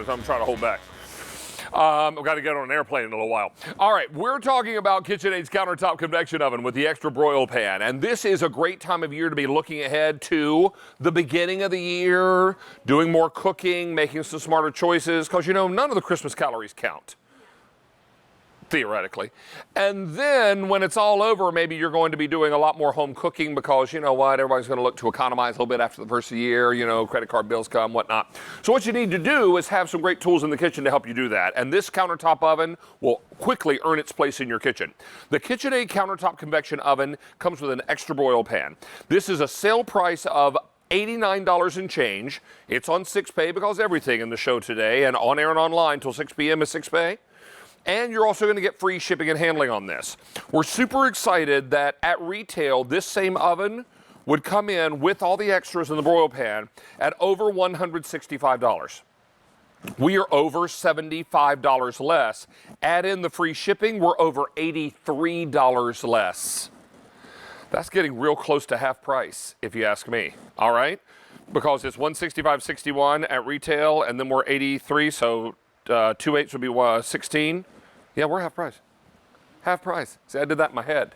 I'm trying to hold back. I've got to get on an airplane in a little while. All right, we're talking about KitchenAid's Countertop Convection Oven with the extra broil pan. And this is a great time of year to be looking ahead to the beginning of the year, doing more cooking, making some smarter choices, because, you know, none of the Christmas calories count, theoretically. And then when it's all over, maybe you're going to be doing a lot more home cooking because, you know what, everybody's going to look to economize a little bit after the first of the year, you know, credit card bills come, whatnot. So what you need to do is have some great tools in the kitchen to help you do that. And this countertop oven will quickly earn its place in your kitchen. The KitchenAid Countertop Convection Oven comes with an extra broil pan. This is a sale price of $89 and change. It's on 6pay because everything in the show today and on air and online till 6 p.m. is 6pay. And you're also going to get free shipping and handling on this. We're super excited that at retail, this same oven would come in with all the extras in the broil pan at over $165. We are over $75 less. Add in the free shipping, we're over $83 less. That's getting real close to half price, if you ask me, all right? Because it's $165.61 at retail, and then we're $83, so 2/8 would be 16. Yeah, we're half price. Half price. See, I did that in my head,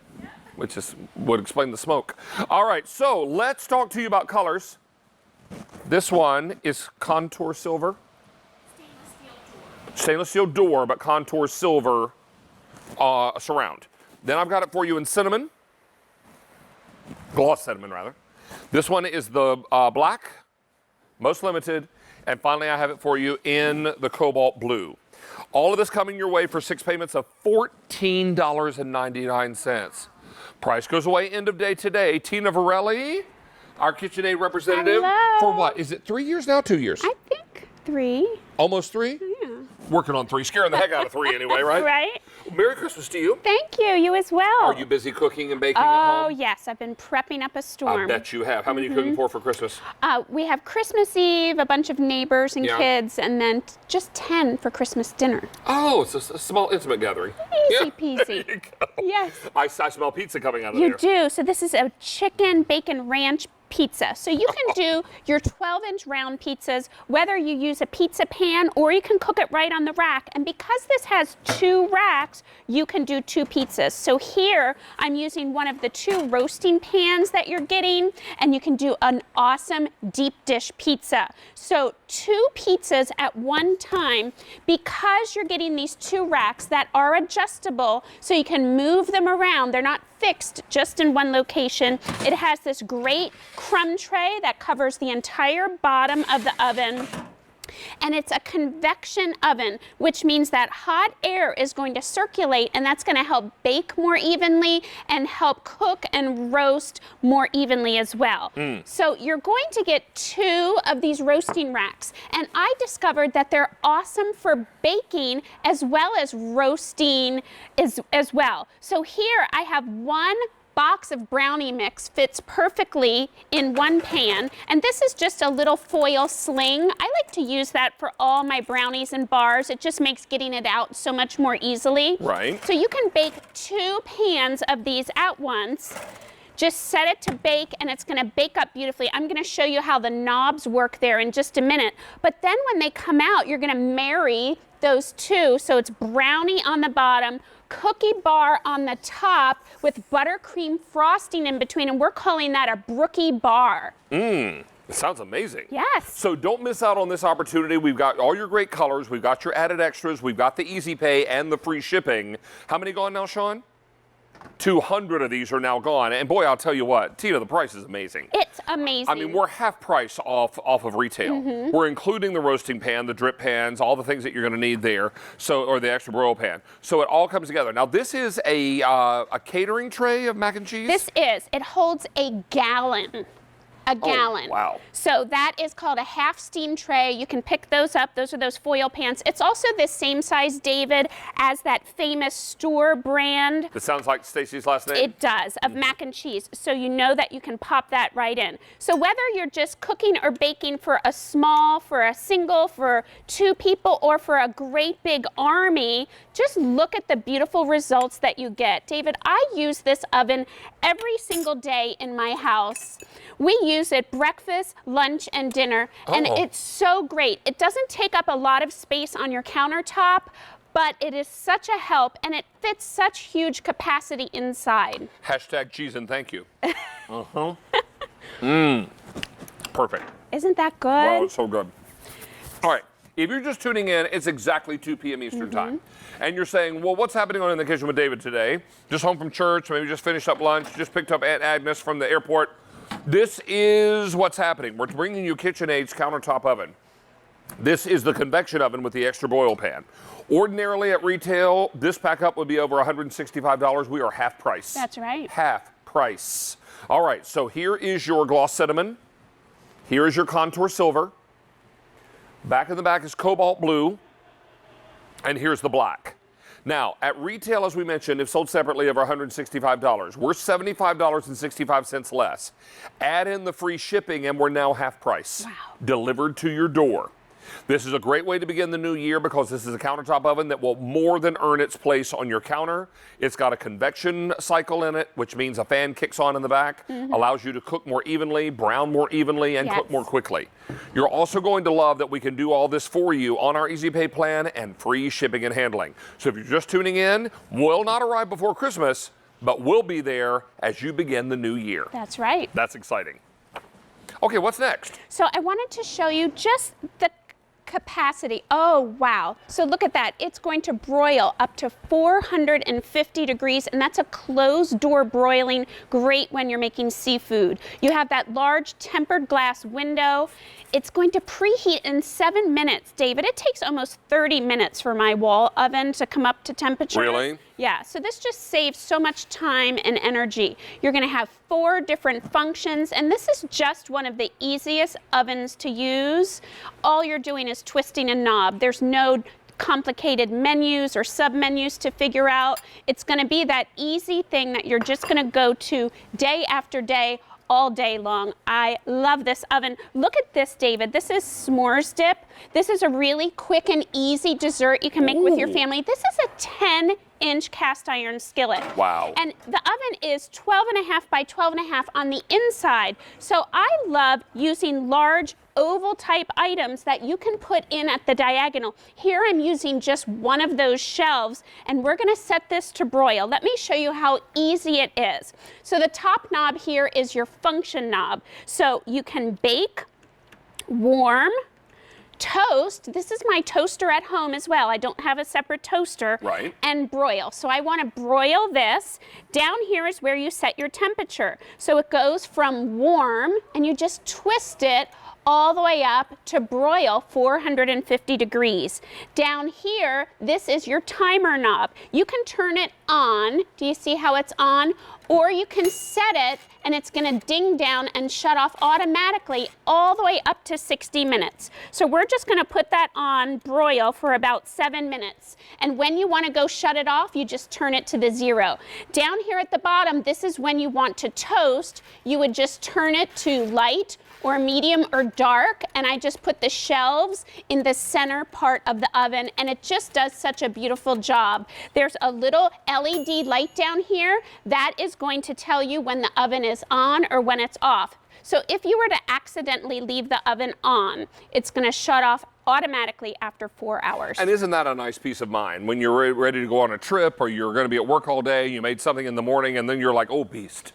which would explain the smoke. All right, so let's talk to you about colors. This one is contour silver. Stainless steel door, but contour silver surround. Then I've got it for you in cinnamon. Gloss cinnamon, rather. This one is the black, most limited. And finally, I have it for you in the cobalt blue. All of this coming your way for 6 payments of $14.99. Price goes away end of day today. Tina Varelli, our KitchenAid representative. Hello. For what? Is it 3 years now, 2 years? I think 3. Almost 3? Yeah. Working on 3, scaring the heck out of 3 anyway, right? Right. Merry Christmas to you. Thank you. You as well. Are you busy cooking and baking at Oh, home? yes. I've been prepping up a storm. I bet you have. How many are you cooking for Christmas? We have Christmas Eve, a bunch of neighbors and kids, and then just 10 for Christmas dinner. Oh, it's a small, intimate gathering. Easy peasy. There you go. Yes. I smell pizza coming out of You there. do. So this is a chicken bacon ranch pizza. So you can do your 12-inch round pizzas, whether you use a pizza pan or you can cook it right on the rack. And because this has 2 racks, you can do 2 pizzas. So here I'm using one of the 2 roasting pans that you're getting, and you can do an awesome deep dish pizza. So 2 pizzas at one time, because you're getting these 2 racks that are adjustable so you can move them around. They're not fixed just in one location. It has this great crumb tray that covers the entire bottom of the oven. And it's a convection oven, which means that hot air is going to circulate, and that's going to help bake more evenly and help cook and roast more evenly as well. So you're going to get 2 of these roasting racks, and I discovered that they're awesome for baking as well as roasting as well. So here I have 1 box of brownie mix fits perfectly in 1 pan, and this is just a little foil sling. I like to use that for all my brownies and bars. It just makes getting it out so much more easily. Right. So you can bake 2 pans of these at once. Just set it to bake, and it's going to bake up beautifully. I'm going to show you how the knobs work there in just a minute. But then when they come out, you're going to marry those 2. So it's brownie on the bottom, cookie bar on the top with buttercream frosting in between, and we're calling that a brookie bar. It sounds amazing. Yes. So don't miss out on this opportunity. We've got all your great colors. We've got your added extras. We've got the easy pay and the free shipping. How many gone now, Sean? 200 of these are now gone. And boy, I'll tell you what, Tina, the price is amazing. It's amazing. I mean, we're half price off of retail. We're including the roasting pan, the drip pans, all the things that you're going to need there, so, or the extra broil pan. So it all comes together. Now, this is a catering tray of mac and cheese? It holds a gallon. A gallon. Oh, wow. So that is called a half steam tray. You can pick those up. Those are those foil pans. It's also the same size, David, as that famous store brand. That sounds like Stacy's last name? It does, of mac and cheese. So you know that you can pop that right in. So whether you're just cooking or baking for a small, for a single, for 2 people, or for a great big army, just look at the beautiful results that you get. David, I use this oven every single day in my house. We use use it breakfast, lunch, and dinner. And Oh. it's so great. It doesn't take up a lot of space on your countertop, but it is such a help, and it fits such huge capacity inside. Hashtag cheese and thank you. Perfect. Isn't that good? Wow, it's so good. All right, if you're just tuning in, it's exactly 2 p.m. Eastern Time. And you're saying, well, what's happening on In the Kitchen with David today? Just home from church, maybe just finished up lunch, just picked up Aunt Agnes from the airport. This is what's happening. We're bringing you KitchenAid's countertop oven. This is the convection oven with the extra broil pan. Ordinarily at retail, this pack up would be over $165. We are half price. That's right. Half price. All right, so here is your gloss cinnamon. Here is your contour silver. Back in the back is cobalt blue. And here's the black. Now, at retail, as we mentioned, if sold separately, over $165. We're $75.65 less. Add in the free shipping, and we're now half price. Wow. Delivered to your door. This is a great way to begin the new year because this is a countertop oven that will more than earn its place on your counter. It's got a convection cycle in it, which means a fan kicks on in the back, allows you to cook more evenly, brown more evenly, and cook more quickly. You're also going to love that we can do all this for you on our Easy Pay plan and free shipping and handling. So if you're just tuning in, will not arrive before Christmas, but will be there as you begin the new year. That's right. That's exciting. Okay, what's next? So I wanted to show you just the capacity. Oh, wow. So look at that. It's going to broil up to 450 degrees, and that's a closed door broiling, great when you're making seafood. You have that large tempered glass window. It's going to preheat in 7 minutes, David. It takes almost 30 minutes for my wall oven to come up to temperature. Really? Yeah, so this just saves so much time and energy. You're going to have 4 different functions, and this is just one of the easiest ovens to use. All you're doing is twisting a knob. There's no complicated menus or sub-menus to figure out. It's going to be that easy thing that you're just going to go to day after day, all day long. I love this oven. Look at this, David. This is s'mores dip. This is a really quick and easy dessert you can make with your family. This is a 10-inch cast iron skillet. Wow. And the oven is 12.5 by 12.5 on the inside. So I love using large oval type items that you can put in at the diagonal. Here I'm using just one of those shelves, and we're gonna set this to broil. Let me show you how easy it is. So the top knob here is your function knob. So you can bake, warm, toast. This is my toaster at home as well. I don't have a separate toaster. Right. And broil. So I want to broil this. Down here is where you set your temperature. So it goes from warm, and you just twist it all the way up to broil 450 degrees. Down here, this is your timer knob. You can turn it on. Do you see how it's on? Or you can set it, and it's going to ding down and shut off automatically all the way up to 60 minutes. So we're just going to put that on broil for about 7 minutes. And when you want to go shut it off, you just turn it to the 0. Down here at the bottom, this is when you want to toast. You would just turn it to light or medium or dark, and I just put the shelves in the center part of the oven, and it just does such a beautiful job. There's a little LED light down here that is going to tell you when the oven is on or when it's off. So if you were to accidentally leave the oven on, it's going to shut off automatically after 4 hours. And isn't that a nice peace of mind when you're ready to go on a trip or you're going to be at work all day, you made something in the morning, and then you're like, oh, beast,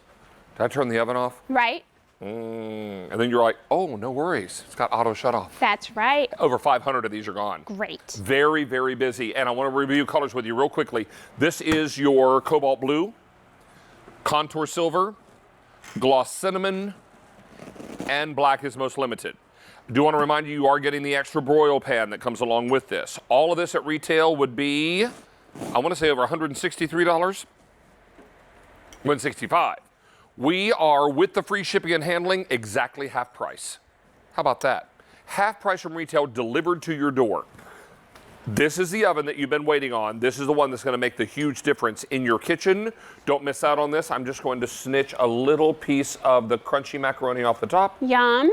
did I turn the oven off? Right? And then you're like, oh, no worries. It's got auto shut off. That's right. Over 500 of these are gone. Great. Very, very busy. And I want to review colors with you real quickly. This is your cobalt blue, contour silver, gloss cinnamon, and black is most limited. I do want to remind you, you are getting the extra broil pan that comes along with this. All of this at retail would be, I want to say over $163, $165. We are, with the free shipping and handling, exactly half price. How about that? Half price from retail, delivered to your door. This is the oven that you've been waiting on. This is the one that's going to make the huge difference in your kitchen. Don't miss out on this. I'm just going to snitch a little piece of the crunchy macaroni off the top. Yum.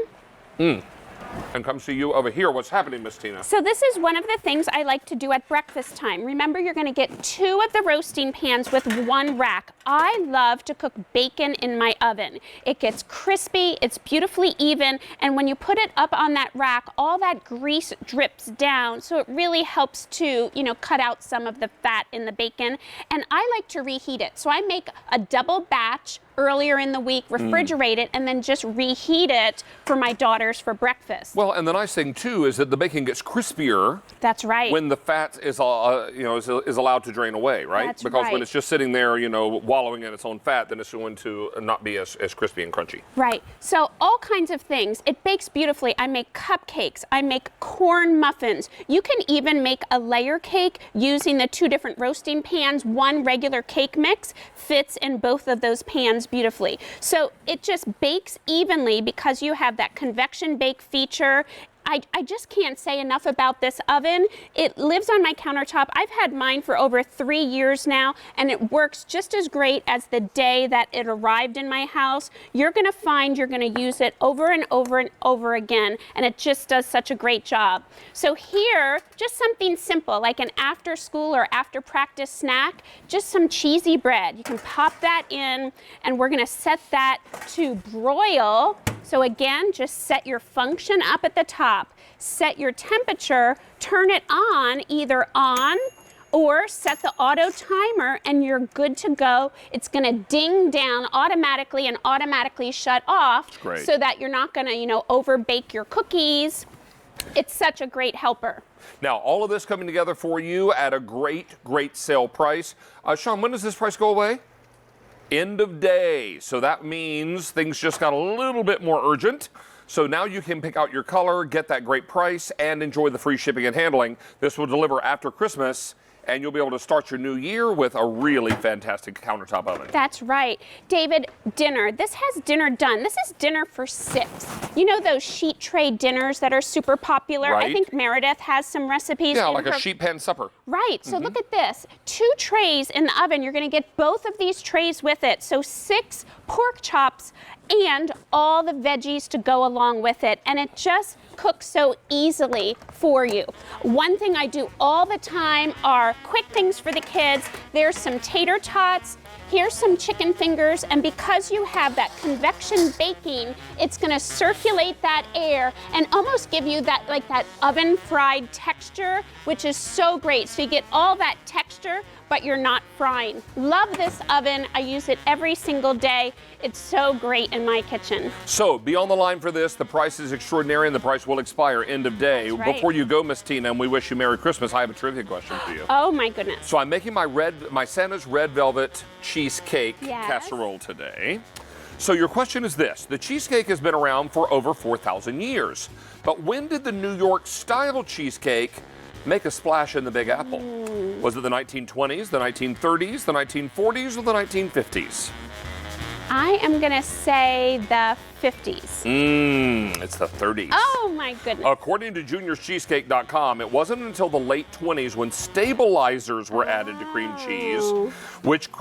and come see you over here. What's happening, Miss Tina? So this is one of the things I like to do at breakfast time. Remember, you're going to get 2 of the roasting pans with 1 rack. I love to cook bacon in my oven. It gets crispy, it's beautifully even, and when you put it up on that rack, all that grease drips down, so it really helps to, cut out some of the fat in the bacon. And I like to reheat it. So I make a double batch earlier in the week, refrigerate it, and then just reheat it for my daughters for breakfast. Well, and the nice thing too is that the bacon gets crispier. That's right. When the fat is, is allowed to drain away, right? That's because right. when it's just sitting there, wallowing in its own fat, then it's going to not be as crispy and crunchy. Right. So all kinds of things. It bakes beautifully. I make cupcakes. I make corn muffins. You can even make a layer cake using the 2 different roasting pans. 1 regular cake mix fits in both of those pans beautifully. So it just bakes evenly because you have that convection bake feature. I just can't say enough about this oven. It lives on my countertop. I've had mine for over 3 years now, and it works just as great as the day that it arrived in my house. You're gonna find you're gonna use it over and over and over again, and it just does such a great job. So here, just something simple, like an after school or after practice snack, just some cheesy bread. You can pop that in, and we're gonna set that to broil. So again, just set your function up at the top. Set your temperature, turn it on, either on or set the auto timer, and you're good to go. It's gonna ding down automatically and automatically shut off. Great. So that you're not gonna, over bake your cookies. It's such a great helper. Now, all of this coming together for you at a great, great sale price. Sean, when does this price go away? End of day. So that means things just got a little bit more urgent. So now you can pick out your color, get that great price, and enjoy the free shipping and handling. This will deliver after Christmas, and you'll be able to start your new year with a really fantastic countertop oven. That's right. David, dinner. This has dinner done. This is dinner for 6. You know those sheet tray dinners that are super popular? Right. I think Meredith has some recipes. Yeah, in like her... a sheet pan supper. Right. So look at this. 2 trays in the oven. You're going to get both of these trays with it. So 6 pork chops and all the veggies to go along with it. And it just cooks so easily for you. One thing I do all the time are quick things for the kids. There's some tater tots. Here's some chicken fingers, and because you have that convection baking, it's gonna circulate that air and almost give you that, like that oven fried texture, which is so great. So you get all that texture, but you're not frying. Love this oven. I use it every single day. It's so great in my kitchen. So be on the line for this. The price is extraordinary, and the price will expire end of day. That's right. Before you go, Miss Tina, and we wish you Merry Christmas, I have a trivia question for you. Oh my goodness. So I'm making my Santa's red velvet cheesecake Yes. casserole today. So your question is this: the cheesecake has been around for over 4,000 years, but when did the New York style cheesecake make a splash in the Big Apple? Was it the 1920s, the 1930s, the 1940s, or the 1950s? I am gonna say the 50s. It's the 30s. Oh my goodness. According to juniorscheesecake.com, it wasn't until the late 20s when stabilizers were added to cream cheese, which